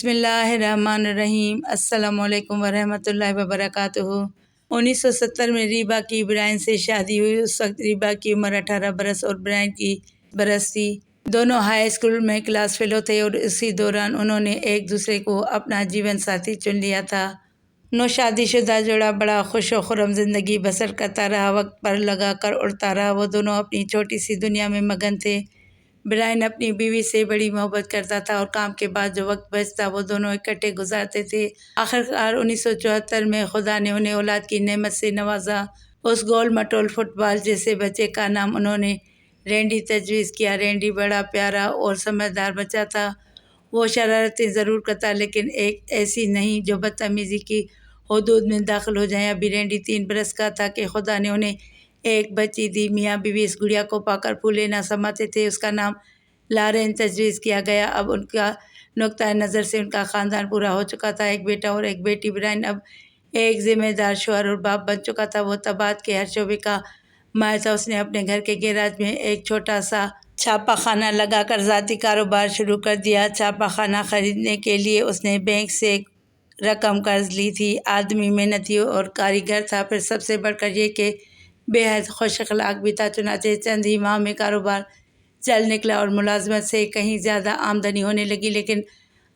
بسم اللہ الرحمن الرحیم۔ السلام علیکم ورحمۃ اللہ وبرکاتہ۔ 1970 میں ریبا کی برائن سے شادی ہوئی۔ اس وقت ریبا کی عمر 18 برس اور برائن کی برس تھی۔ دونوں ہائی اسکول میں کلاس فیلو تھے اور اسی دوران انہوں نے ایک دوسرے کو اپنا جیون ساتھی چن لیا تھا۔ نو شادی شدہ جوڑا بڑا خوش و خرم زندگی بسر کرتا رہا، وقت پر لگا کر اڑتا رہا۔ وہ دونوں اپنی چھوٹی سی دنیا میں مگن تھے۔ برائن اپنی بیوی سے بڑی محبت کرتا تھا اور کام کے بعد جو وقت بچتا وہ دونوں اکٹھے گزارتے تھے۔ آخرکار 1974 میں خدا نے انہیں اولاد کی نعمت سے نوازا۔ اس گول مٹول فٹ بال جیسے بچے کا نام انہوں نے رینڈی تجویز کیا۔ رینڈی بڑا پیارا اور سمجھدار بچہ تھا۔ وہ شرارتیں ضرور کرتا لیکن ایسی نہیں جو بدتمیزی کی حدود میں داخل ہو جائیں۔ ابھی رینڈی 3 برس کا تھا کہ خدا نے انہیں ایک بچی دی۔ میاں بیوی اس گڑیا کو پا کر پھولے نہ سماتے تھے۔ اس کا نام لارین تجویز کیا گیا۔ اب ان کا نقطۂ نظر سے ان کا خاندان پورا ہو چکا تھا، ایک بیٹا اور ایک بیٹی۔ برائن اب ایک ذمہ دار شوہر اور باپ بن چکا تھا۔ وہ طباعت کے ہر شعبے کا ماہر تھا۔ اس نے اپنے گھر کے گیراج میں ایک چھوٹا سا چھاپا خانہ لگا کر ذاتی کاروبار شروع کر دیا۔ چھاپا خانہ خریدنے کے لیے اس نے بینک سے رقم قرض لی تھی۔ آدمی محنتی اور کاریگر تھا، پھر سب سے بڑھ کر یہ کہ بے حد خوش اخلاق بھی تھا۔ چنانچہ چند ہی ماہ میں کاروبار چل نکلا اور ملازمت سے کہیں زیادہ آمدنی ہونے لگی، لیکن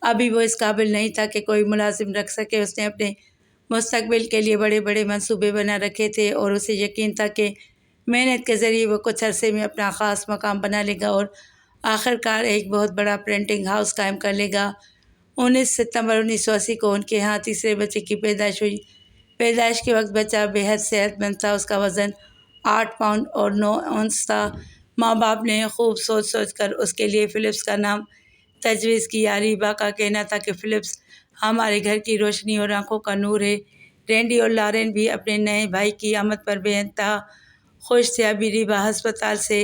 ابھی وہ اس قابل نہیں تھا کہ کوئی ملازم رکھ سکے۔ اس نے اپنے مستقبل کے لیے بڑے بڑے منصوبے بنا رکھے تھے اور اسے یقین تھا کہ محنت کے ذریعے وہ کچھ عرصے میں اپنا خاص مقام بنا لے گا اور آخرکار ایک بہت بڑا پرنٹنگ ہاؤس قائم کر لے گا۔ 19 ستمبر 1980 کو ان کے ہاں تیسرے بچے کی پیدائش ہوئی۔ پیدائش کے وقت بچہ بے حد صحت مند تھا۔ اس کا وزن 8 پاؤنڈ اور 9 اونس تھا۔ ماں باپ نے خوب سوچ سوچ کر اس کے لیے فلپس کا نام تجویز کیا۔ ریبا کا کہنا تھا کہ فلپس ہمارے گھر کی روشنی اور آنکھوں کا نور ہے۔ رینڈی اور لارین بھی اپنے نئے بھائی کی آمد پر بے انتہا خوش تھے۔ ابھی ریبا ہسپتال سے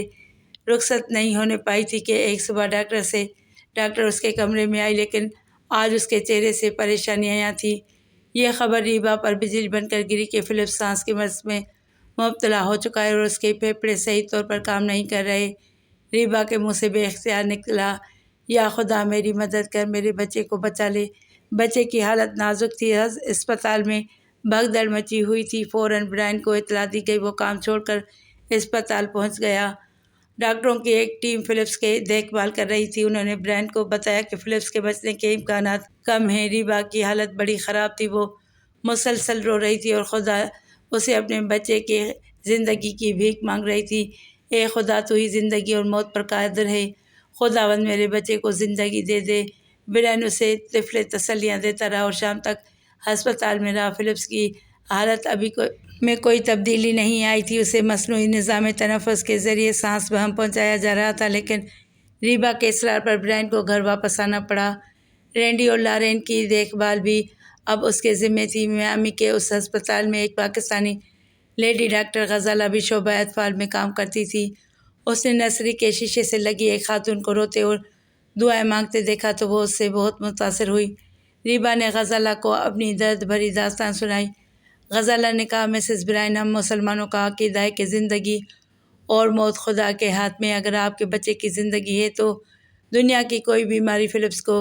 رخصت نہیں ہونے پائی تھی کہ ایک صبح ڈاکٹر اس کے کمرے میں آئی، لیکن آج اس کے چہرے سے پریشانیاں تھیں۔ یہ خبر ریبا پر بجلی بن کر گری کہ فلپس سانس کی مرض میں مبتلا ہو چکا ہے اور اس کے پھیپھڑے صحیح طور پر کام نہیں کر رہے۔ ریبا کے منہ سے بے اختیار نکلا، یا خدا میری مدد کر، میرے بچے کو بچا لے۔ بچے کی حالت نازک تھی۔ اسپتال میں بھگدڑ مچی ہوئی تھی۔ فوراً برائن کو اطلاع دی گئی۔ وہ کام چھوڑ کر اسپتال پہنچ گیا۔ ڈاکٹروں کی ایک ٹیم فلپس کی دیکھ بھال کر رہی تھی۔ انہوں نے برائن کو بتایا کہ فلپس کے بچنے کے امکانات کم ہیں۔ ریبا کی حالت بڑی خراب تھی۔ وہ مسلسل رو رہی تھی اور خدا اسے اپنے بچے کی زندگی کی بھیک مانگ رہی تھی۔ اے خدا، تو ہی زندگی اور موت پر قادر ہے، خداوند میرے بچے کو زندگی دے دے۔ برائن اسے طفلِ تسلیاں دیتا رہا اور شام تک ہسپتال میں رہا۔ فلپس کی حالت ابھی میں کوئی تبدیلی نہیں آئی تھی۔ اسے مصنوعی نظام تنفس کے ذریعے سانس بہم پہنچایا جا رہا تھا، لیکن ریبا کے اصرار پر برائن کو گھر واپس آنا پڑا۔ رینڈی اور لارین کی دیکھ بھال بھی اب اس کے ذمے تھی۔ میامی کے اس ہسپتال میں ایک پاکستانی لیڈی ڈاکٹر غزالہ بھی شعبۂ اطفال میں کام کرتی تھی۔ اس نے نرسری کے شیشے سے لگی ایک خاتون کو روتے اور دعائیں مانگتے دیکھا تو وہ اس سے بہت متاثر ہوئی۔ ریبا نے غزالہ کو اپنی درد بھری داستان سنائی۔ غزالہ نے کہا، مسز برائن، ہم مسلمانوں کا عقیدہ ہے کہ زندگی اور موت خدا کے ہاتھ میں۔ اگر آپ کے بچے کی زندگی ہے تو دنیا کی کوئی بیماری فلپس کو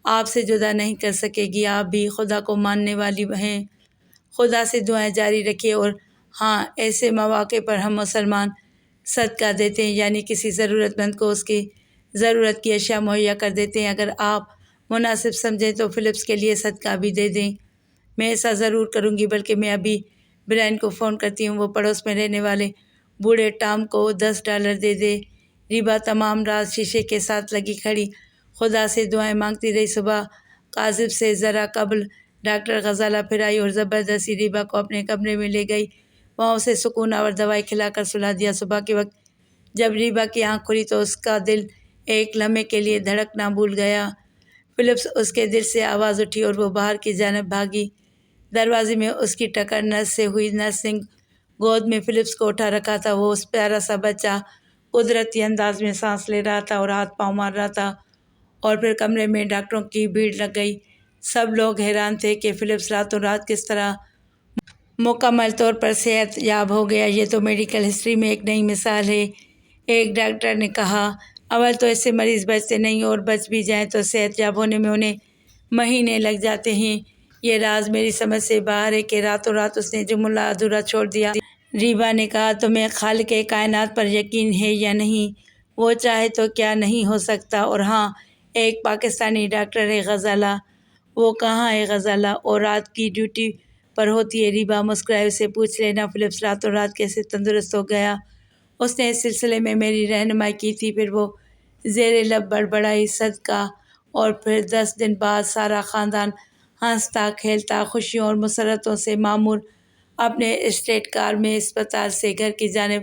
آپ سے جدا نہیں کر سکے گی۔ آپ بھی خدا کو ماننے والی ہیں، خدا سے دعائیں جاری رکھیے۔ اور ہاں، ایسے مواقع پر ہم مسلمان صدقہ دیتے ہیں، یعنی کسی ضرورت مند کو اس کی ضرورت کی اشیاء مہیا کر دیتے ہیں۔ اگر آپ مناسب سمجھیں تو فلپس کے لیے صدقہ بھی دے دیں۔ میں ایسا ضرور کروں گی، بلکہ میں ابھی برائن کو فون کرتی ہوں، وہ پڑوس میں رہنے والے بوڑھے ٹام کو $10 دے دے۔ ریبا تمام رات شیشے کے ساتھ لگی کھڑی خدا سے دعائیں مانگتی رہی۔ صبح کاذب سے ذرا قبل ڈاکٹر غزالہ پھر آئی اور زبردستی ریبا کو اپنے کمرے میں لے گئی۔ وہاں اسے سکون آور دوائی کھلا کر سلا دیا۔ صبح کے وقت جب ریبا کی آنکھ کھلی تو اس کا دل ایک لمحے کے لیے دھڑکنا بھول گیا۔ فلپس اس کے دل سے آواز اٹھی اور وہ باہر کی جانب بھاگی۔ دروازے میں اس کی ٹکر نرس سے ہوئی۔ نرس نے گود میں فلپس کو اٹھا رکھا تھا۔ وہ اس پیارا سا بچہ قدرتی انداز میں سانس لے رہا تھا اور ہاتھ پاؤں مار رہا تھا، اور پھر کمرے میں ڈاکٹروں کی بھیڑ لگ گئی۔ سب لوگ حیران تھے کہ فلپس راتوں رات کس طرح مکمل طور پر صحت یاب ہو گیا۔ یہ تو میڈیکل ہسٹری میں ایک نئی مثال ہے۔ ایک ڈاکٹر نے کہا، اول تو ایسے مریض بچتے نہیں اور بچ بھی جائیں تو صحت یاب ہونے میں انہیں مہینے لگ جاتے ہیں۔ یہ راز میری سمجھ سے باہر ہے کہ راتوں رات اس نے جملہ ادھورا چھوڑ دیا۔ ریبا نے کہا، تمہیں خالق کائنات پر یقین ہے یا نہیں؟ وہ چاہے تو کیا نہیں ہو سکتا؟ اور ہاں، ایک پاکستانی ڈاکٹر ہے غزالہ، وہ کہاں ہے غزالہ؟ اور رات کی ڈیوٹی پر ہوتی ہے۔ ریبا مسکرائے، اسے پوچھ لینا فلپس راتوں رات کیسے تندرست ہو گیا؟ اس نے اس سلسلے میں میری رہنمائی کی تھی۔ پھر وہ زیر لب بڑبڑائی، صدقہ۔ اور پھر 10 دن بعد سارا خاندان ہنستا کھیلتا خوشیوں اور مسرتوں سے معمور اپنے اسٹیٹ کار میں اسپتال سے گھر کی جانب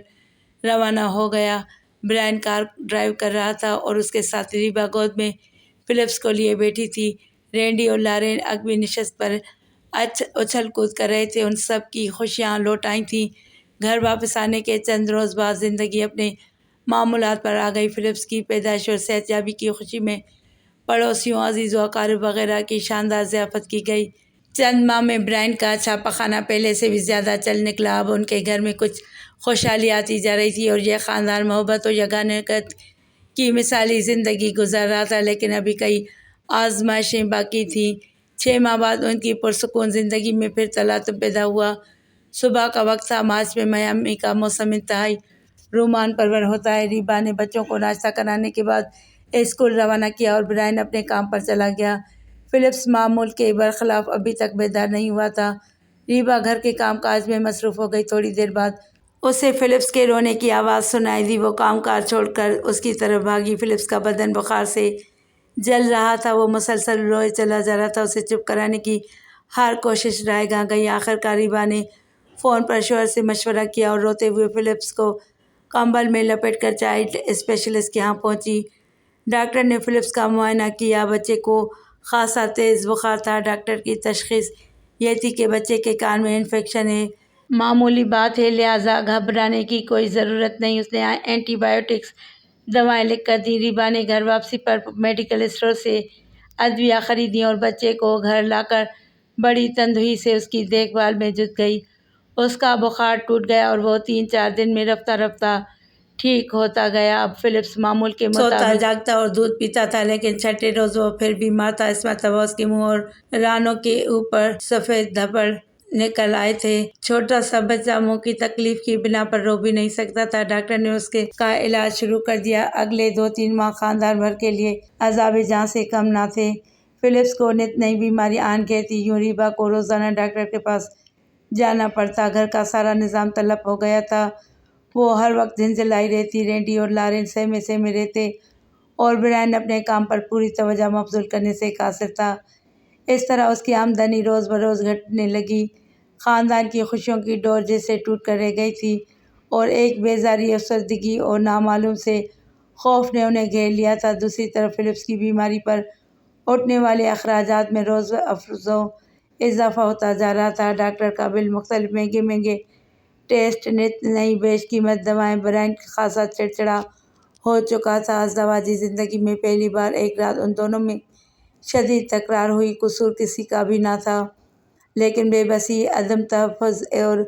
روانہ ہو گیا۔ برائن کار ڈرائیو کر رہا تھا اور اس کے ساتھ ریبا گود میں فلپس کو لیے بیٹھی تھی۔ رینڈی اور لارین عقبی نشست پر اچھل کود کر رہے تھے۔ ان سب کی خوشیاں لوٹ آئی تھیں۔ گھر واپس آنے کے چند روز بعد زندگی اپنے معمولات پر آ گئی۔ فلپس کی پیدائش اور صحت یابی کی خوشی میں پڑوسیوں، عزیز و اقارب وغیرہ کی شاندار ضیافت کی گئی۔ چند ماہ میں برائن کا چھاپا خانہ پہلے سے بھی زیادہ چل نکلا۔ اب ان کے گھر میں کچھ خوشحالی آتی جا رہی تھی اور یہ خاندان محبت و یگانگت کی مثالی زندگی گزار رہا تھا۔ لیکن ابھی کئی آزمائشیں باقی تھیں۔ 6 ماہ بعد ان کی پرسکون زندگی میں پھر تلاطم پیدا ہوا۔ صبح کا وقت تھا۔ مارچ میں میامی کا موسم انتہائی رومان پرور ہوتا ہے۔ ریبا نے بچوں کو ناشتہ کرانے کے بعد اسکول روانہ کیا اور برائن اپنے کام پر چلا گیا۔ فلپس معمول کے برخلاف ابھی تک بیدار نہیں ہوا تھا۔ ریبا گھر کے کام کاج میں مصروف ہو گئی۔ تھوڑی دیر بعد اسے فلپس کے رونے کی آواز سنائی دی۔ وہ کام کاج چھوڑ کر اس کی طرف بھاگی۔ فلپس کا بدن بخار سے جل رہا تھا۔ وہ مسلسل روئے چلا جا رہا تھا۔ اسے چپ کرانے کی ہر کوشش رائے گاں گئی۔ آخرکار ریبا نے فون پر شوہر سے مشورہ کیا اور روتے ہوئے فلپس کو کمبل میں لپیٹ کر چائلڈ اسپیشلسٹ کے ہاں پہنچی۔ ڈاکٹر نے فلپس کا معائنہ کیا۔ بچے کو خاصا تیز بخار تھا۔ ڈاکٹر کی تشخیص یہ تھی کہ بچے کے کان میں انفیکشن ہے۔ معمولی بات ہے، لہٰذا گھبرانے کی کوئی ضرورت نہیں۔ اس نے اینٹی بائیوٹکس دوائیں لکھ کر دیں۔ ریبا نے گھر واپسی پر میڈیکل اسٹور سے ادویہ خریدیں اور بچے کو گھر لا کر بڑی تندہی سے اس کی دیکھ بھال میں جٹ گئی۔ اس کا بخار ٹوٹ گیا اور وہ 3-4 دن میں رفتہ رفتہ ٹھیک ہوتا گیا۔ اب فلپس معمول کے مطابق سوتا، جاگتا اور دودھ پیتا تھا، لیکن چھٹے روز وہ پھر بیمار تھا۔ اس مرتبہ اس کے منہ اور رانوں کے اوپر سفید دھبڑ نکل آئے تھے۔ چھوٹا سا بچہ منہ کی تکلیف کی بنا پر رو بھی نہیں سکتا تھا۔ ڈاکٹر نے اس کا علاج شروع کر دیا۔ اگلے 2-3 ماہ خاندان بھر کے لیے عذاب جاں سے کم نہ تھے۔ فلپس کو نت نئی بیماری آن گھیرتی۔ یوں ریبا کو روزانہ ڈاکٹر کے پاس جانا پڑتا۔ گھر کا سارا نظام تلف ہو گیا تھا۔ وہ ہر وقت جھنجھلائی رہتی۔ رینڈی اور لارین سہمے سہمے رہتے اور برائن اپنے کام پر پوری توجہ مبذول کرنے سے قاصر تھا۔ اس طرح اس کی آمدنی روز بروز گھٹنے لگی۔ خاندان کی خوشیوں کی ڈور جیسے ٹوٹ کر رہ گئی تھی اور ایک بیزاری، افسردگی اور نامعلوم سے خوف نے انہیں گھیر لیا تھا۔ دوسری طرف فلپس کی بیماری پر اٹھنے والے اخراجات میں روز افزوں اضافہ ہوتا جا رہا تھا۔ ڈاکٹر کا بل، مختلف مہنگے مہنگے ٹیسٹ، نت نئی بیش قیمت دوائیں۔ برائن خاصا چڑچڑا ہو چکا تھا۔ ازدواجی زندگی میں پہلی بار ایک رات ان دونوں میں شدید تکرار ہوئی۔ قصور کسی کا بھی نہ تھا، لیکن بے بسی، عدم تحفظ اور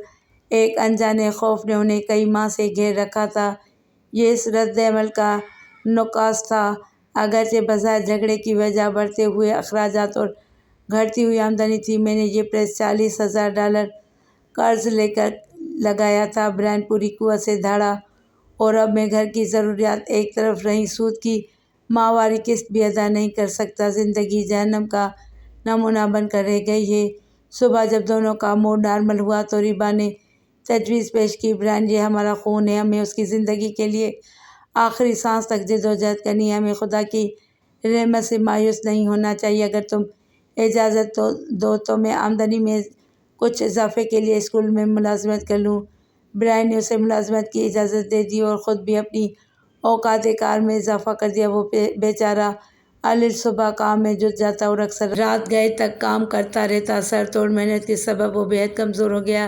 ایک انجانے خوف نے انہیں کئی ماہ سے گھیر رکھا تھا۔ یہ اس رد عمل کا نقص تھا۔ اگرچہ بظاہر جھگڑے کی وجہ بڑھتے ہوئے اخراجات اور گھٹتی ہوئی آمدنی تھی، میں نے یہ پریس $40,000 قرض لے کر لگایا تھا۔ برائن پوری قوت سے دھاڑا، اور اب میں گھر کی ضروریات ایک طرف رہیں، سود کی ماہواری قسط بھی ادا نہیں کر سکتا۔ زندگی جہنم کا نمونہ بن کر رہ گئی ہے۔ صبح جب دونوں کا موڈ نارمل ہوا تو ریبا نے تجویز پیش کی، برائن، یہ ہمارا خون ہے۔ ہمیں اس کی زندگی کے لیے آخری سانس تک جدوجہد کرنی ہے۔ ہمیں خدا کی رحمت سے مایوس نہیں ہونا چاہیے۔ اگر تم اجازت دو تو میں آمدنی میں کچھ اضافے کے لیے اسکول میں ملازمت کر لوں۔ برائن نے اسے ملازمت کی اجازت دے دی اور خود بھی اپنی اوقات کار میں اضافہ کر دیا۔ وہ بیچارہ الصبح کام میں جٹ جاتا اور اکثر رات گئے تک کام کرتا رہتا۔ سر توڑ محنت کے سبب وہ بے حد کمزور ہو گیا،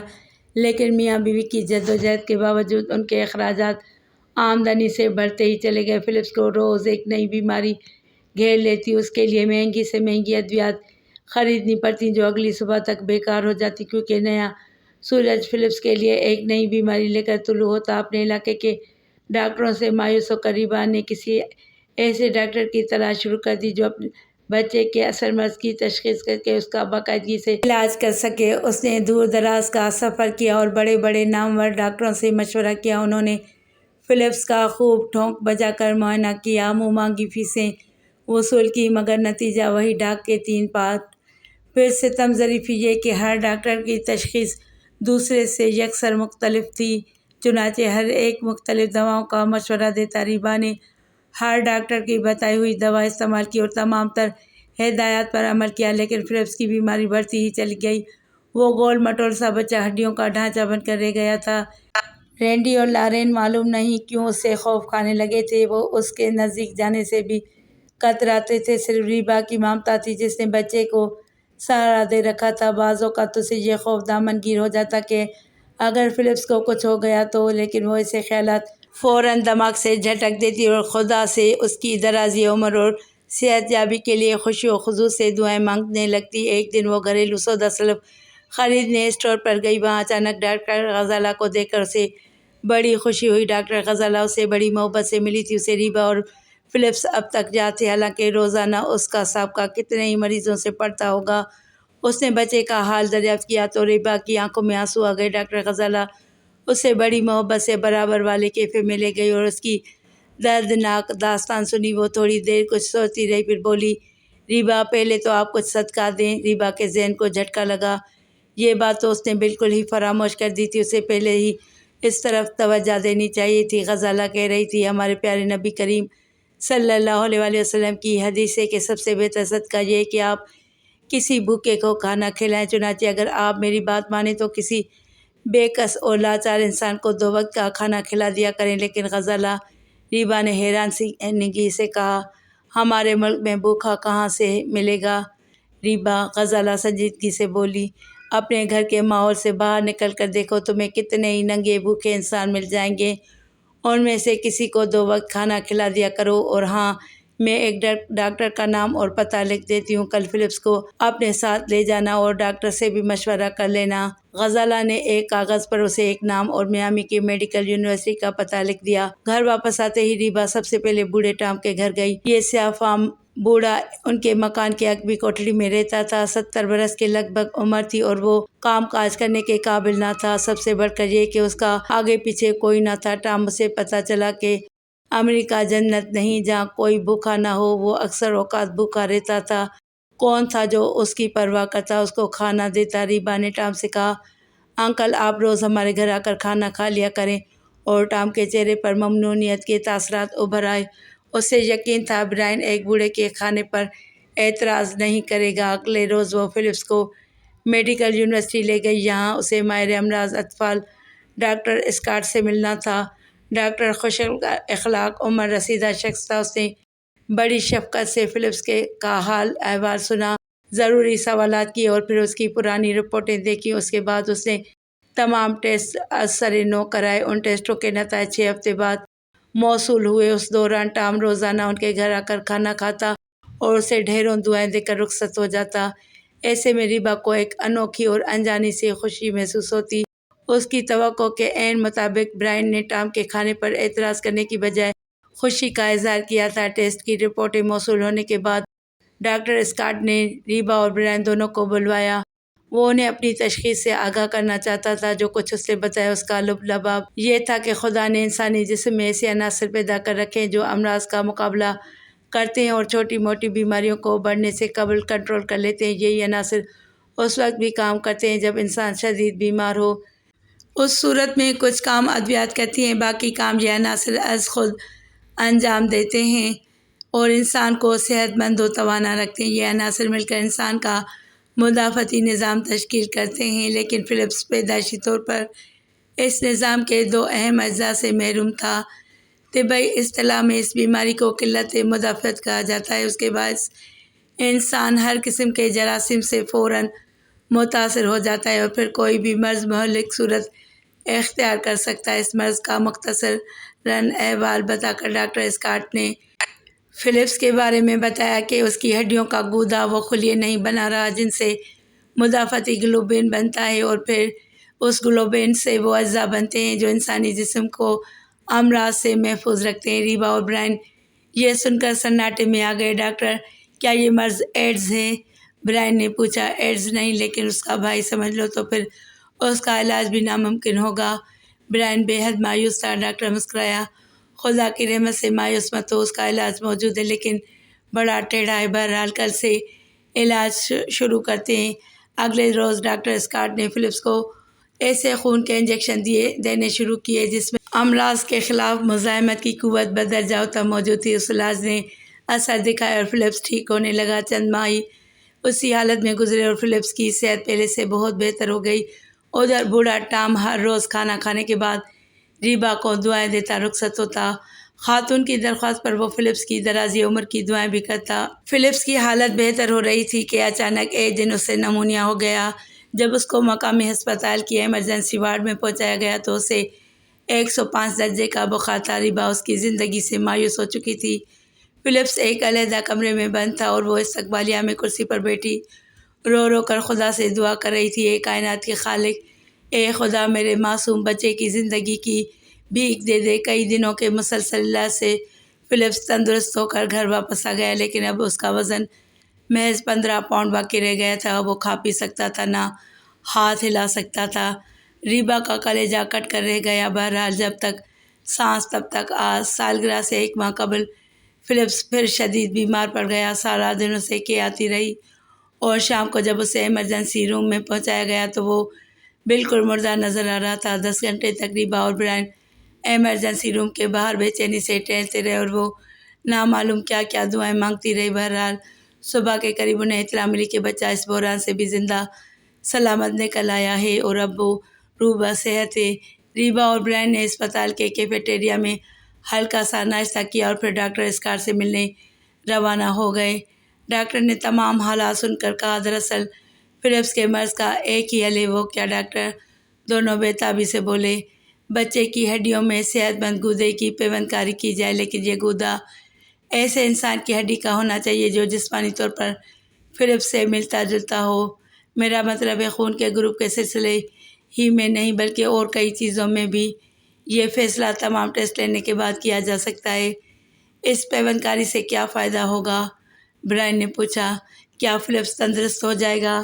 لیکن میاں بیوی کی جدوجہد کے باوجود ان کے اخراجات آمدنی سے بڑھتے ہی چلے گئے۔ فلپس کو روز ایک نئی بیماری گھیر لیتی۔ اس کے لیے مہنگی سے مہنگی ادویات خریدنی پڑتی جو اگلی صبح تک بیکار ہو جاتی، کیونکہ نیا سورج فلپس کے لیے ایک نئی بیماری لے کر طلوع ہوتا۔ اپنے علاقے کے ڈاکٹروں سے مایوس ہو کر ریبا نے کسی ایسے ڈاکٹر کی تلاش شروع کر دی جو بچے کے اصل مرض کی تشخیص کر کے اس کا باقاعدگی سے علاج کر سکے۔ اس نے دور دراز کا سفر کیا اور بڑے بڑے نامور ڈاکٹروں سے مشورہ کیا۔ انہوں نے فلپس کا خوب ٹھونک بجا کر معائنہ کیا، منہ مانگی فیسیں وصول کی، مگر نتیجہ وہی ڈاک کے 3 پات۔ پھر ستم ظریفی یہ کہ ہر ڈاکٹر کی تشخیص دوسرے سے یکسر مختلف تھی، چنانچہ ہر ایک مختلف دواؤں کا مشورہ دیتا۔ ریبا نے ہر ڈاکٹر کی بتائی ہوئی دوا استعمال کی اور تمام تر ہدایات پر عمل کیا، لیکن فلپس کی بیماری بڑھتی ہی چلی گئی۔ وہ گول مٹول سا بچہ ہڈیوں کا ڈھانچہ بن کر رہ گیا تھا۔ رینڈی اور لارین معلوم نہیں کیوں اس سے خوف کھانے لگے تھے۔ وہ اس کے نزدیک جانے سے بھی کتراتے تھے۔ صرف ریبا کی ممتا تھی جس نے بچے کو سہارا دے رکھا تھا۔ بعض اوقات اسے یہ خوف دامن گیر ہو جاتا کہ اگر فلپس کو کچھ ہو گیا تو، لیکن وہ ایسے خیالات فوراً دماغ سے جھٹک دیتی اور خدا سے اس کی درازی عمر اور صحت یابی کے لیے خوشی و خضوع سے دعائیں مانگنے لگتی۔ ایک دن وہ گھریلو سودا سلف خریدنے اسٹور پر گئی۔ وہاں اچانک ڈاکٹر غزالہ کو دیکھ کر اسے بڑی خوشی ہوئی۔ ڈاکٹر غزالہ اسے بڑی محبت سے ملی تھی۔ اسے ریبا اور فلپس اب تک یاد تھے، حالانکہ روزانہ اس کا سابقہ کتنے ہی مریضوں سے پڑتا ہوگا۔ اس نے بچے کا حال دریافت کیا تو ریبا کی آنکھوں میں آنسو آ گئے۔ ڈاکٹر غزالہ اس سے بڑی محبت سے برابر والے کیفے میں لے گئی اور اس کی دردناک داستان سنی۔ وہ تھوڑی دیر کچھ سوچتی رہی، پھر بولی، ریبا پہلے تو آپ کچھ صدقہ دیں۔ ریبا کے ذہن کو جھٹکا لگا۔ یہ بات تو اس نے بالکل ہی فراموش کر دی تھی، اسے پہلے ہی اس طرف توجہ دینی چاہیے تھی۔ غزالہ کہہ رہی تھی، ہمارے پیارے نبی کریم صلی اللہ علیہ وآلہ وسلم کی حدیث ہے کہ سب سے بہتر صدقہ یہ ہے کہ آپ کسی بھوکے کو کھانا کھلائیں۔ چنانچہ اگر آپ میری بات مانیں تو کسی بے کس اور لاچار انسان کو 2 وقت کا کھانا کھلا دیا کریں۔ لیکن غزالہ، ریبا نے حیران سنگی سے کہا، ہمارے ملک میں بھوکا کہاں سے ملے گا؟ ریبا، غزالہ سنجیدگی سے بولی، اپنے گھر کے ماحول سے باہر نکل کر دیکھو، تمہیں کتنے ہی ننگے بھوکے انسان مل جائیں گے، ان میں سے کسی کو 2 وقت کھانا کھلا دیا کرو۔ اور ہاں، میں ایک ڈاکٹر کا نام اور پتہ لکھ دیتی ہوں، کل فلپس کو اپنے ساتھ لے جانا اور ڈاکٹر سے بھی مشورہ کر لینا۔ غزالہ نے ایک کاغذ پر اسے ایک نام اور میامی کی میڈیکل یونیورسٹی کا پتہ لکھ دیا۔ گھر واپس آتے ہی ریبا سب سے پہلے بوڑھے ٹام کے گھر گئی۔ یہ سیاہ فام بوڑھا ان کے مکان کی عقبی کوٹھری میں رہتا تھا۔ 70 برس کے لگ بھگ عمر تھی اور وہ کام کاج کرنے کے قابل نہ تھا۔ سب سے بڑھ کر یہ کہ اس کا آگے پیچھے کوئی نہ تھا۔ ٹام سے پتہ چلا کہ امریکہ جنت نہیں جہاں کوئی بھوکا نہ ہو، وہ اکثر اوقات بھوکا رہتا تھا۔ کون تھا جو اس کی پرواہ کرتا، اس کو کھانا دیتا؟ ریبا نے ٹام سے کہا، انکل آپ روز ہمارے گھر آ کر کھانا کھا لیا کریں۔ اور ٹام کے چہرے پر ممنونیت کے تاثرات ابھر آئے۔ اسے یقین تھا برائن ایک بوڑھے کے کھانے پر اعتراض نہیں کرے گا۔ اگلے روز وہ فلپس کو میڈیکل یونیورسٹی لے گئی۔ یہاں اسے ماہر امراض اطفال ڈاکٹر اسکاٹ سے ملنا تھا۔ ڈاکٹر خوش اخلاق عمر رسیدہ شخص تھا۔ اس نے بڑی شفقت سے فلپس کا حال احوال سنا، ضروری سوالات کیے اور پھر اس کی پرانی رپورٹیں دیکھیں۔ اس کے بعد اس نے تمام ٹیسٹ از سر نو کرائے۔ ان ٹیسٹوں کے نتائج 6 ہفتے بعد موصول ہوئے۔ اس دوران ٹام روزانہ ان کے گھر آ کر کھانا کھاتا اور اسے ڈھیروں دعائیں دے کر رخصت ہو جاتا۔ ایسے میں ریبا کو ایک انوکھی اور انجانی سی خوشی محسوس ہوتی۔ اس کی توقع کے عین مطابق برائن نے ٹام کے کھانے پر اعتراض کرنے کی بجائے خوشی کا اظہار کیا تھا۔ ٹیسٹ کی رپورٹیں موصول ہونے کے بعد ڈاکٹر اسکاٹ نے ریبا اور برائن دونوں کو بلوایا۔ وہ انہیں اپنی تشخیص سے آگاہ کرنا چاہتا تھا۔ جو کچھ اس نے بتایا اس کا لب لباب یہ تھا کہ خدا نے انسانی جسم میں ایسے عناصر پیدا کر رکھے ہیں جو امراض کا مقابلہ کرتے ہیں اور چھوٹی موٹی بیماریوں کو بڑھنے سے قبل کنٹرول کر لیتے ہیں۔ یہی عناصر اس وقت بھی کام کرتے ہیں جب انسان شدید بیمار ہو۔ اس صورت میں کچھ کام ادویات کرتی ہیں، باقی کام یہ عناصر از خود انجام دیتے ہیں اور انسان کو صحت مند و توانا رکھتے ہیں۔ یہ عناصر مل کر انسان کا مدافعتی نظام تشکیل کرتے ہیں۔ لیکن فلپس پیدائشی طور پر اس نظام کے 2 اہم اجزاء سے محروم تھا۔ طبی اصطلاح میں اس بیماری کو قلت مدافعت کہا جاتا ہے۔ اس کے باعث انسان ہر قسم کے جراثیم سے فوراً متاثر ہو جاتا ہے اور پھر کوئی بھی مرض مہلک صورت اختیار کر سکتا ہے۔ اس مرض کا مختصراً احوال بتا کر ڈاکٹر اسکاٹ نے فلپس کے بارے میں بتایا کہ اس کی ہڈیوں کا گودا وہ خلیے نہیں بنا رہا جن سے مدافعتی گلوبین بنتا ہے، اور پھر اس گلوبین سے وہ اجزاء بنتے ہیں جو انسانی جسم کو امراض سے محفوظ رکھتے ہیں۔ ریبا اور برائن یہ سن کر سناٹے میں آ گئے۔ ڈاکٹر کیا یہ مرض ایڈز ہے؟ برائن نے پوچھا۔ ایڈز نہیں، لیکن اس کا بھائی سمجھ لو تو پھر اس کا علاج بھی ناممکن ہوگا۔ برائن بے حد مایوس تھا۔ ڈاکٹر مسکرایا۔ خدا کی رحمت سے مایوس مت ہو، اس کا علاج موجود ہے، لیکن بڑا ٹیڑھا ہے۔ بہرحال کل سے علاج شروع کرتے ہیں۔ اگلے روز ڈاکٹر اسکاٹ نے فلپس کو ایسے خون کے انجیکشن دینے شروع کیے جس میں امراض کے خلاف مزاحمت کی قوت بدرجہ ہوتا موجود تھی۔ اس علاج نے اثر دکھایا اور فلپس ٹھیک ہونے لگا۔ چند ماہ اسی حالت میں گزرے اور فلپس کی صحت پہلے سے بہت بہتر ہو گئی۔ ادھر بوڑھا ٹام ہر روز کھانا کھانے کے بعد ریبا کو دعائیں دیتا رخصت ہوتا۔ خاتون کی درخواست پر وہ فلپس کی درازی عمر کی دعائیں بھی کرتا۔ فلپس کی حالت بہتر ہو رہی تھی کہ اچانک ایک دن اسے نمونیا ہو گیا۔ جب اس کو مقامی ہسپتال کی ایمرجنسی وارڈ میں پہنچایا گیا تو اسے 105 درجے کا بخار تھا۔ ریبا اس کی زندگی سے مایوس ہو چکی تھی۔ فلپس ایک علیحدہ کمرے میں بند تھا اور وہ استقبالیہ میں کرسی پر بیٹھی رو رو کر خدا سے دعا کر رہی تھی۔ اے کائنات کے خالق، اے خدا، میرے معصوم بچے کی زندگی کی بھیک دے دے۔ کئی دنوں کے مسلسل علاج سے فلپس تندرست ہو کر گھر واپس آ گیا، لیکن اب اس کا وزن محض 15 پاؤنڈ باقی رہ گیا تھا۔ وہ کھا پی سکتا تھا، نہ ہاتھ ہلا سکتا تھا۔ ریبا کا کلیجہ کٹ کر رہ گیا۔ بہرحال جب تک سانس تب تک آس۔ سالگرہ سے 1 ماہ قبل فلپس پھر شدید بیمار پڑ گیا۔ سارا دن اسے کے آتی رہی اور شام کو جب اسے ایمرجنسی روم میں پہنچایا گیا تو وہ بالکل مردہ نظر آ رہا تھا۔ 10 گھنٹے تک ریبا اور برائن ایمرجنسی روم کے باہر بے چینی سے ٹہلتے رہے اور وہ نامعلوم کیا کیا دعائیں مانگتی رہی۔ بہرحال صبح کے قریب انہیں اطلاع ملی کہ بچہ اس بحران سے بھی زندہ سلامت نکل آیا ہے اور اب وہ روح بصحت ہے۔ ریبا اور برائن نے اسپتال کے کیفیٹیریا میں ہلکا سا ناشتہ کیا اور پھر ڈاکٹر اسکاٹ سے ملنے روانہ ہو گئے۔ ڈاکٹر نے تمام حالات سن کر کہا، دراصل فلپس کے مرض کا ایک ہی حل ہے۔ وہ کیا ڈاکٹر؟ دونوں بے تابی سے بولے۔ بچے کی ہڈیوں میں صحت مند گودے کی پیوند کاری کی جائے، لیکن یہ گودا ایسے انسان کی ہڈی کا ہونا چاہیے جو جسمانی طور پر فلپس سے ملتا جلتا ہو۔ میرا مطلب ہے خون کے گروپ کے سلسلے ہی میں نہیں بلکہ اور کئی چیزوں میں بھی۔ یہ فیصلہ تمام ٹیسٹ لینے کے بعد کیا جا سکتا ہے۔ اس پیوند کاری سے کیا فائدہ ہوگا؟ برائن نے پوچھا۔ کیا فلپس تندرست ہو جائے گا؟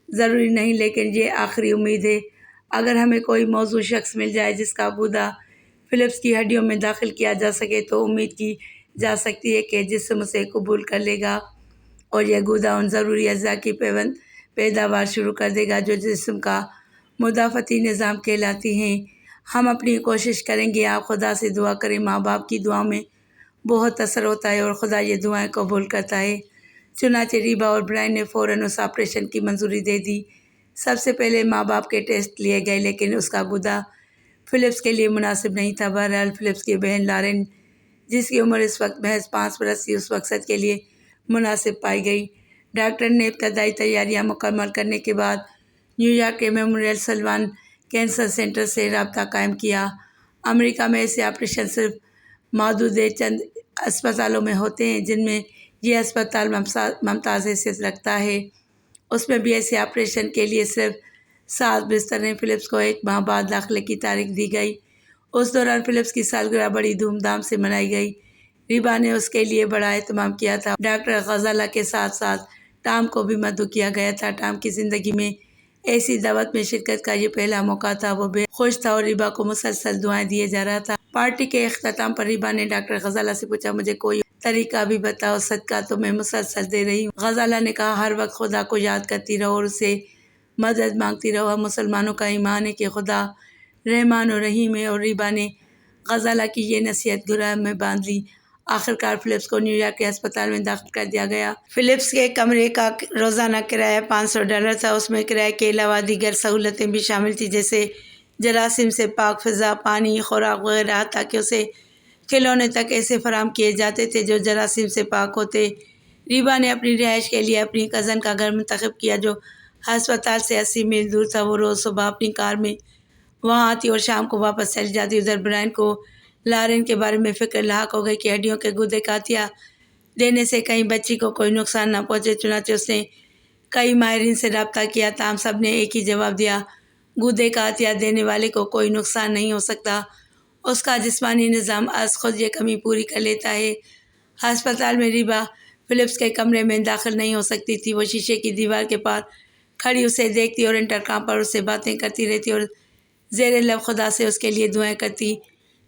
ضروری نہیں، لیکن یہ آخری امید ہے۔ اگر ہمیں کوئی موزوں شخص مل جائے جس کا گودا فلپس کی ہڈیوں میں داخل کیا جا سکے تو امید کی جا سکتی ہے کہ جسم اسے قبول کر لے گا اور یہ گودا ان ضروری اجزاء کی پیداوار شروع کر دے گا جو جسم کا مدافعتی نظام کہلاتی ہیں۔ ہم اپنی کوشش کریں گے۔ آپ خدا سے دعا کریں۔ ماں باپ کی دعاؤں میں بہت اثر ہوتا ہے اور خدا یہ دعائیں قبول کرتا ہے۔ چنانچہ ریبا اور برائن نے فوراً اس آپریشن کی منظوری دے دی۔ سب سے پہلے ماں باپ کے ٹیسٹ لیے گئے، لیکن اس کا گودا فلپس کے لیے مناسب نہیں تھا۔ بہرحال فلپس کی بہن لارن، جس کی عمر اس وقت محض 5 برس تھی، اس مقصد کے لیے مناسب پائی گئی۔ ڈاکٹر نے ابتدائی تیاریاں مکمل کرنے کے بعد نیو یارک کے میموریل سلوان کینسر سینٹر سے رابطہ قائم کیا۔ امریکہ میں ایسے آپریشن صرف محدود چند اسپتالوں میں ہوتے ہیں جن میں یہ اسپتال ممتاز حیثیت رکھتا ہے۔ اس میں بھی ایسے آپریشن کے لیے صرف 7 بستر ہیں۔ فلپس کو 1 ماہ بعد داخلے کی تاریخ دی گئی۔ اس دوران فلپس کی سالگرہ بڑی دھوم دھام سے منائی گئی۔ ریبا نے اس کے لیے بڑا اہتمام کیا تھا۔ ڈاکٹر غزالہ کے ساتھ ساتھ ٹام کو بھی مدعو کیا گیا تھا۔ ٹام کی زندگی میں ایسی دعوت میں شرکت کا یہ پہلا موقع تھا۔ وہ بے خوش تھا اور ریبا کو مسلسل دعائیں دیے جا رہا تھا۔ پارٹی کے اختتام پر ریبا نے ڈاکٹر غزالہ سے پوچھا، مجھے کوئی طریقہ بھی بتاؤ، صدقہ تو میں مسلسل دے رہی ہوں۔ غزالہ نے کہا، ہر وقت خدا کو یاد کرتی رہو اور اس سے مدد مانگتی رہو۔ ہم مسلمانوں کا ایمان ہے کہ خدا رحمان و رحیم ہے۔ اور ریبا نے غزالہ کی یہ نصیحت گرہ میں باندھ لی۔ آخرکار فلپس کو نیو یارک کے ہسپتال میں داخل کر دیا گیا۔ فلپس کے کمرے کا روزانہ کرایہ $500 تھا۔ اس میں کرایے کے علاوہ دیگر سہولتیں بھی شامل تھیں، جیسے جراثیم سے پاک فضا، پانی، خوراک وغیرہ، حتیٰ کہ اسے کھلونے تک ایسے فراہم کیے جاتے تھے جو جراثیم سے پاک ہوتے۔ ریبا نے اپنی رہائش کے لیے اپنی کزن کا گھر منتخب کیا جو ہسپتال سے 80 میل دور تھا۔ وہ روز صبح اپنی کار میں وہاں آتی اور شام کو واپس چلی جاتی۔ ادھر برائن کو لارن کے بارے میں فکر لاحق ہو گئی کہ ہڈیوں کے گودے کا عطیہ دینے سے کہیں بچی کو کوئی نقصان نہ پہنچے۔ چنانچہ اس نے کئی ماہرین سے رابطہ کیا، تاہم سب نے ایک ہی جواب دیا، گودے کا عطیہ دینے والے کو کوئی نقصان نہیں ہو سکتا، اس کا جسمانی نظام از خود یہ کمی پوری کر لیتا ہے۔ ہسپتال میں ریبا فلپس کے کمرے میں داخل نہیں ہو سکتی تھی۔ وہ شیشے کی دیوار کے پاس کھڑی اسے دیکھتی اور انٹرکام پر اس سے باتیں کرتی رہتی اور زیر لب خدا سے اس کے لیے دعائیں کرتی۔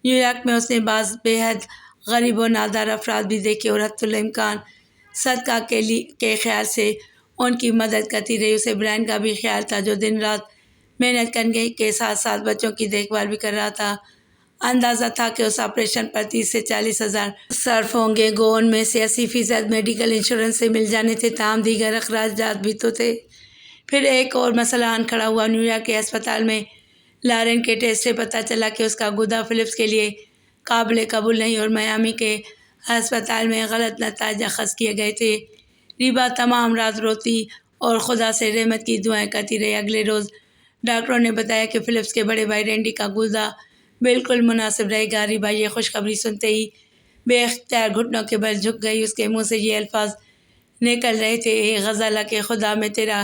نیو یارک میں اس نے بعض بے حد غریب و نادار افراد بھی دیکھے اور حتی الامکان صدقہ کے خیال سے ان کی مدد کرتی رہی۔ اسے برائن کا بھی خیال تھا جو دن رات محنت کرنے کے ساتھ ساتھ بچوں کی دیکھ بھال بھی کر رہا تھا۔ اندازہ تھا کہ اس آپریشن پر 30 سے 40 ہزار صرف ہوں گے گو ان میں سے 80% میڈیکل انشورنس سے مل جانے تھے، تاہم دیگر اخراجات بھی تو تھے۔ پھر ایک اور مسئلہ آن کھڑا ہوا۔ نیو یارک کے اسپتال میں لارین کے ٹیسٹ سے پتہ چلا کہ اس کا گدا فلپس کے لیے قابل قبول نہیں اور میامی کے ہسپتال میں غلط نتائج اخذ کیے گئے تھے۔ ریبا تمام رات روتی اور خدا سے رحمت کی دعائیں کرتی رہی۔ اگلے روز ڈاکٹروں نے بتایا کہ فلپس کے بڑے بھائی رینڈی کا گدا بالکل مناسب رہے گا۔ ریبا یہ خوشخبری سنتے ہی بے اختیار گھٹنوں کے بل جھک گئی۔ اس کے منہ سے یہ الفاظ نکل رہے تھے، اے غزالہ کے خدا، میں تیرا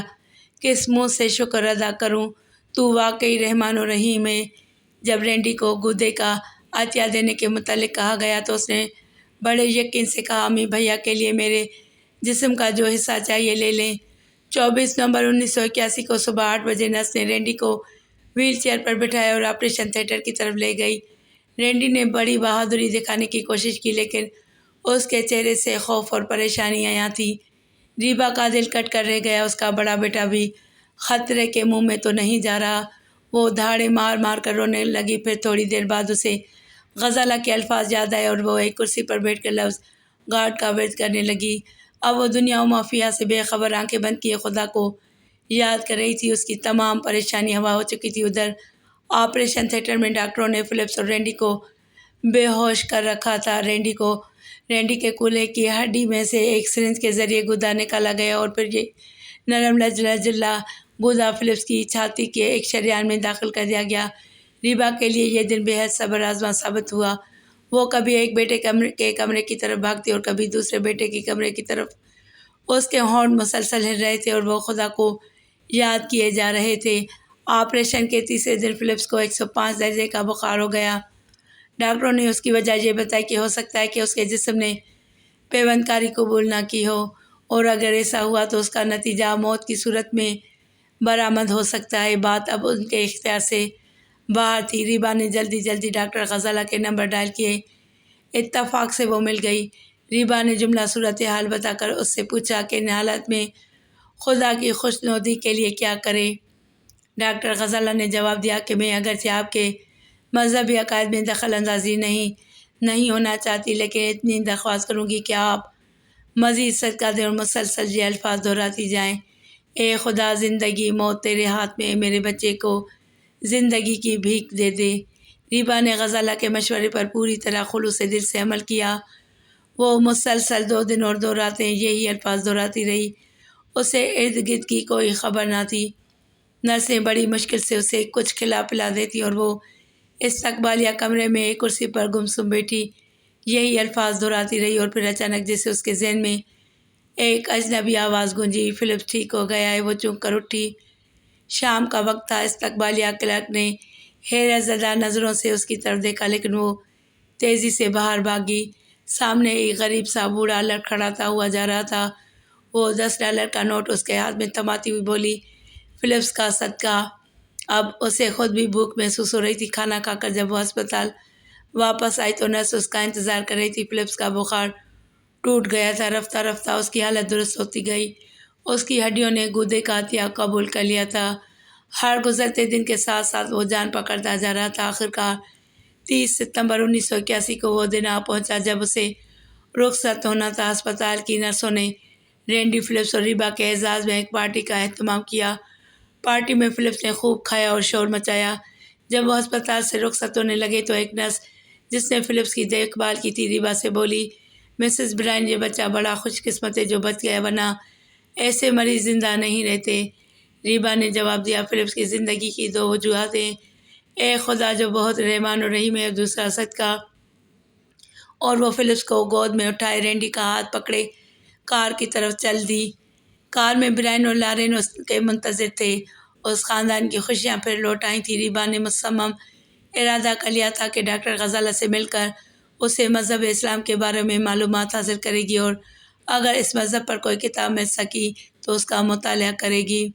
کس منہ سے شکر ادا کروں، تو واقعی رحمان و رحیم ہے۔ جب رینڈی کو گدے کا عطیہ دینے کے متعلق کہا گیا تو اس نے بڑے یقین سے کہا، امی بھیا کے لیے میرے جسم کا جو حصہ چاہیے لے لیں۔ 24 نومبر 1981 کو صبح 8 بجے نرس نے رینڈی کو وہیل چیئر پر بٹھایا اور آپریشن تھیٹر کی طرف لے گئی۔ رینڈی نے بڑی بہادری دکھانے کی کوشش کی لیکن اس کے چہرے سے خوف اور پریشانی آیا تھی۔ ریبا کا دل کٹ کر رہ گیا۔ اس کا بڑا بیٹا بھی خطرے کے منہ میں تو نہیں جا رہا۔ وہ دھاڑے مار مار کر رونے لگی۔ پھر تھوڑی دیر بعد اسے غزالہ کے الفاظ یاد آئے اور وہ ایک کرسی پر بیٹھ کر لفظ گاڈ کا ورد کرنے لگی۔ اب وہ دنیا و مافیہ سے بے خبر آنکھیں بند کیے خدا کو یاد کر رہی تھی۔ اس کی تمام پریشانی ہوا ہو چکی تھی۔ ادھر آپریشن تھیٹر میں ڈاکٹروں نے فلپس اور رینڈی کو بے ہوش کر رکھا تھا۔ رینڈی کے کولے کی ہڈی میں سے ایک سرنج کے ذریعے گدا نکالا گیا اور پھر یہ نرم لچکدار گدا فلپس کی چھاتی کے ایک شریان میں داخل کر دیا گیا۔ ریبا کے لیے یہ دن بے حد صبر آزما ثابت ہوا۔ وہ کبھی ایک بیٹے کے کمرے کی طرف بھاگتی اور کبھی دوسرے بیٹے کے کمرے کی طرف۔ اس کے ہونٹ مسلسل ہل رہے تھے اور وہ خدا کو یاد کیے جا رہے تھے۔ آپریشن کے تیسرے دن فلپس کو 105 درجے کا بخار ہو گیا۔ ڈاکٹروں نے اس کی وجہ یہ بتائی کہ ہو سکتا ہے کہ اس کے جسم نے پیوند کاری قبول نہ کی ہو اور اگر ایسا ہوا تو اس کا نتیجہ موت کی صورت میں برآمد ہو سکتا ہے۔ بات اب ان کے اختیار سے باہر تھی۔ ریبا نے جلدی ڈاکٹر غزالہ کے نمبر ڈائل کیے۔ اتفاق سے وہ مل گئی۔ ریبا نے جملہ صورتحال بتا کر اس سے پوچھا کہ ان حالات میں خدا کی خوشنودی کے لیے کیا کرے۔ ڈاکٹر غزالہ نے جواب دیا کہ میں اگرچہ آپ کے مذہبی عقائد میں دخل اندازی نہیں ہونا چاہتی لیکن اتنی درخواست کروں گی کہ آپ مزید صدقہ دیں اور مسلسل یہ الفاظ دہراتی جائیں، اے خدا، زندگی موت تیرے ہاتھ میں ہے، میرے بچے کو زندگی کی بھیک دے دے۔ ریبا نے غزالہ کے مشورے پر پوری طرح خلوص دل سے عمل کیا۔ وہ مسلسل 2 دن اور 2 راتیں یہی الفاظ دہراتی رہی۔ اسے ارد گرد کی کوئی خبر نہ تھی۔ نرسیں بڑی مشکل سے اسے کچھ کھلا پلا دیتی اور وہ استقبالیہ کمرے میں ایک کرسی پر گمسم بیٹھی یہی الفاظ دہراتی رہی اور پھر اچانک جیسے اس کے ذہن میں ایک اجنبی آواز گونجی، فلپس ٹھیک ہو گیا ہے۔ وہ چونک کر اٹھی۔ شام کا وقت تھا۔ استقبالیہ کلرک نے حیرت زدہ نظروں سے اس کی طرف دیکھا لیکن وہ تیزی سے باہر بھاگی۔ سامنے ایک غریب سا بوڑھا لڑکھڑاتا ہوا جا رہا تھا۔ وہ $10 کا نوٹ اس کے ہاتھ میں تھماتی ہوئی بولی، فلپس کا صدقہ۔ اب اسے خود بھی بھوک محسوس ہو رہی تھی۔ کھانا کھا کر جب وہ ہسپتال واپس آئی تو نرس اس کا انتظار کر رہی تھی۔ فلپس کا بخار ٹوٹ گیا تھا۔ رفتہ رفتہ اس کی حالت درست ہوتی گئی۔ اس کی ہڈیوں نے گودے کا عطیہ قبول کر لیا تھا۔ ہر گزرتے دن کے ساتھ ساتھ وہ جان پکڑتا جا رہا تھا۔ آخرکار 30 ستمبر 1981 کو وہ دن آ پہنچا جب اسے رخصت ہونا تھا۔ ہسپتال کی نرسوں نے رینڈی، فلپس اور ریبا کے اعزاز میں ایک پارٹی کا اہتمام کیا۔ پارٹی میں فلپس نے خوب کھایا اور شور مچایا۔ جب وہ ہسپتال سے رخصت ہونے لگے تو ایک نرس جس نے فلپس کی دیکھ بھال کی تھی ریبا سے بولی، مسز برائن، یہ بچہ بڑا خوش قسمت ہے جو بچ گیا، ورنہ ایسے مریض زندہ نہیں رہتے۔ ریبا نے جواب دیا، فلپس کی زندگی کی 2 وجوہات ہیں، اے خدا جو بہت رحمان و رحیم ہے، اور دوسرا صدقہ۔ اور وہ فلپس کو گود میں اٹھائے رینڈی کا ہاتھ پکڑے کار کی طرف چل دی۔ کار میں برائن اور لارین اس کے منتظر تھے۔ اس خاندان کی خوشیاں پھر لوٹ آئی تھیں۔ ریبا نے مصمم ارادہ کر لیا تھا کہ ڈاکٹر غزالہ سے مل کر اسے مذہب اسلام کے بارے میں معلومات حاصل کرے گی اور اگر اس مذہب پر کوئی کتاب مل سکی تو اس کا مطالعہ کرے گی۔